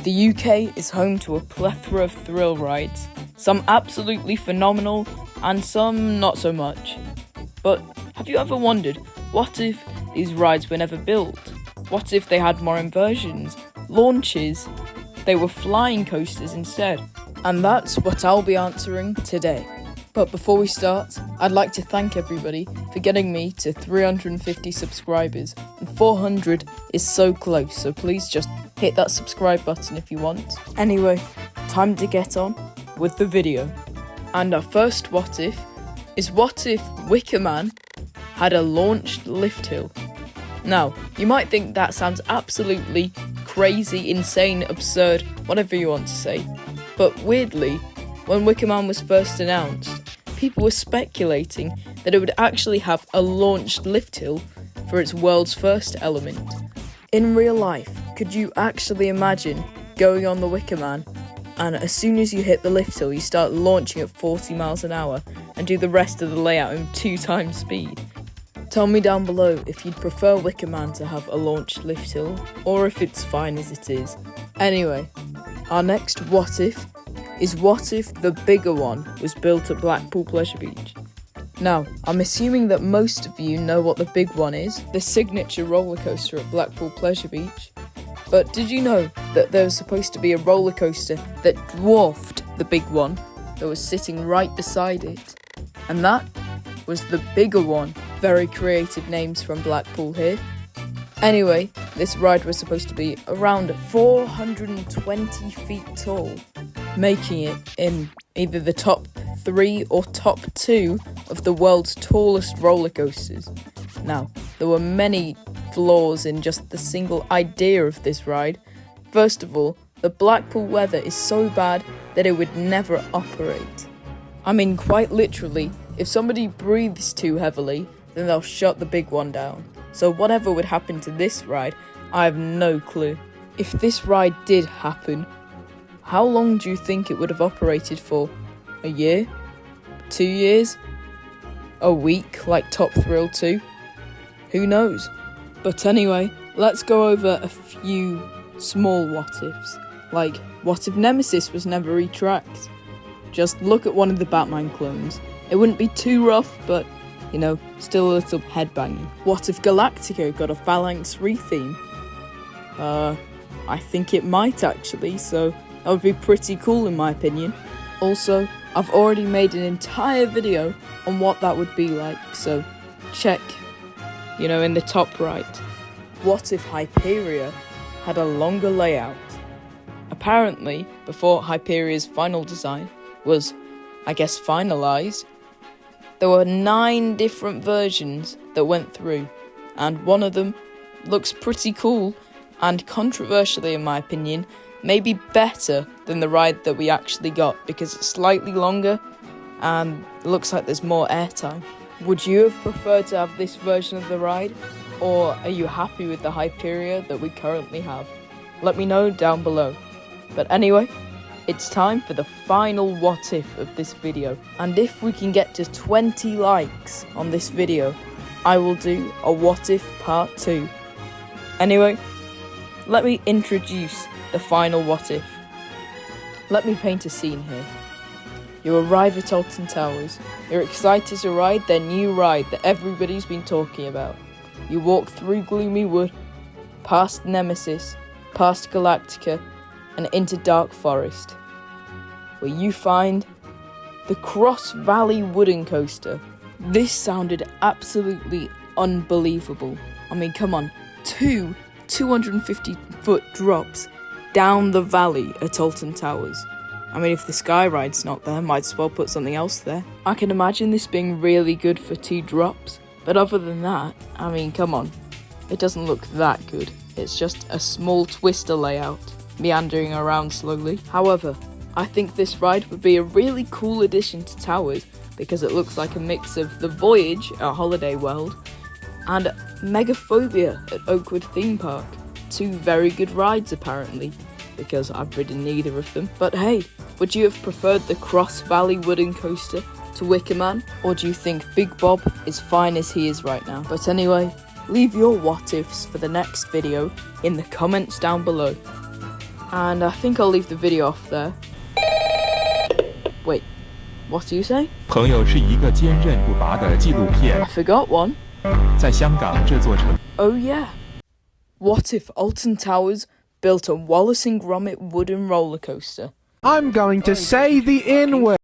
The UK is home to a plethora of thrill rides, some absolutely phenomenal and some not so much. But have you ever wondered, what if these rides were never built? What if they had more inversions, launches, they were flying coasters instead? And that's what I'll be answering today. But before we start, I'd like to thank everybody for getting me to 350 subscribers, and 400 is so close, so please just hit that subscribe button if you want. Anyway, time to get on with the video. And our first what if is, what if Wicker Man had a launched lift hill? Now, you might think that sounds absolutely crazy, insane, absurd, whatever you want to say, but weirdly, when Wicker Man was first announced, people were speculating that it would actually have a launched lift hill for its world's first element. In real life, could you actually imagine going on the Wicker Man and as soon as you hit the lift hill, you start launching at 40 miles an hour and do the rest of the layout in 2 times speed? Tell me down below if you'd prefer Wicker Man to have a launched lift hill, or if it's fine as it is. Anyway, our next what if is, what if the bigger one was built at Blackpool Pleasure Beach? Now, I'm assuming that most of you know what the big one is, the signature roller coaster at Blackpool Pleasure Beach. But did you know that there was supposed to be a roller coaster that dwarfed the big one that was sitting right beside it? And that was the bigger one. Very creative names from Blackpool here. Anyway, this ride was supposed to be around 420 feet tall, making it in either the top 3 or top 2 of the world's tallest roller coasters. Now, there were many flaws in just the single idea of this ride. First of all, the Blackpool weather is so bad that it would never operate. I mean, quite literally, if somebody breathes too heavily, then they'll shut the big one down. So whatever would happen to this ride, I have no clue. If this ride did happen, how long do you think it would have operated for? A year? 2 years? A week, like Top Thrill 2? Who knows? But anyway, let's go over a few small what-ifs. Like, what if Nemesis was never retracked? Just look at one of the Batman clones. It wouldn't be too rough, but, you know, still a little headbanging. What if Galactica got a Phalanx retheme? I think it might actually, so that would be pretty cool in my opinion. Also, I've already made an entire video on what that would be like, so check, in the top right. What if Hyperia had a longer layout? Apparently, before Hyperia's final design was, finalised, there were 9 different versions that went through, and one of them looks pretty cool, and controversially in my opinion, maybe better than the ride that we actually got, because it's slightly longer and it looks like there's more airtime. Would you have preferred to have this version of the ride, or are you happy with the Hyperia that we currently have? Let me know down below. But anyway, it's time for the final what if of this video, and if we can get to 20 likes on this video, I will do a what if part 2. Anyway, let me introduce the final what if. Let me paint a scene here. You arrive at Alton Towers. You're excited to ride their new ride that everybody's been talking about. You walk through Gloomy Wood, past Nemesis, past Galactica, and into Dark Forest, where you find the Cross Valley Wooden Coaster. This sounded absolutely unbelievable. I mean, come on, 2 250-foot drops down the valley at Alton Towers. I mean, if the Sky Ride's not there, might as well put something else there. I can imagine this being really good for 2 drops, but other than that, I mean, come on, it doesn't look that good. It's just a small twister layout, meandering around slowly. However, I think this ride would be a really cool addition to Towers, because it looks like a mix of The Voyage at Holiday World and Megaphobia at Oakwood Theme Park. 2 very good rides apparently, because I've ridden neither of them. But hey, would you have preferred the Cross Valley Wooden Coaster to Wicker Man, or do you think Big Bob is fine as he is right now? But anyway, leave your what ifs for the next video in the comments down below. And I think I'll leave the video off there. Wait, what do you say? 朋友是一个坚韧不拔的纪录片 I forgot one. 在香港这座城 Oh yeah. What if Alton Towers built a Wallace and Gromit wooden roller coaster? I'm going to say the N-word.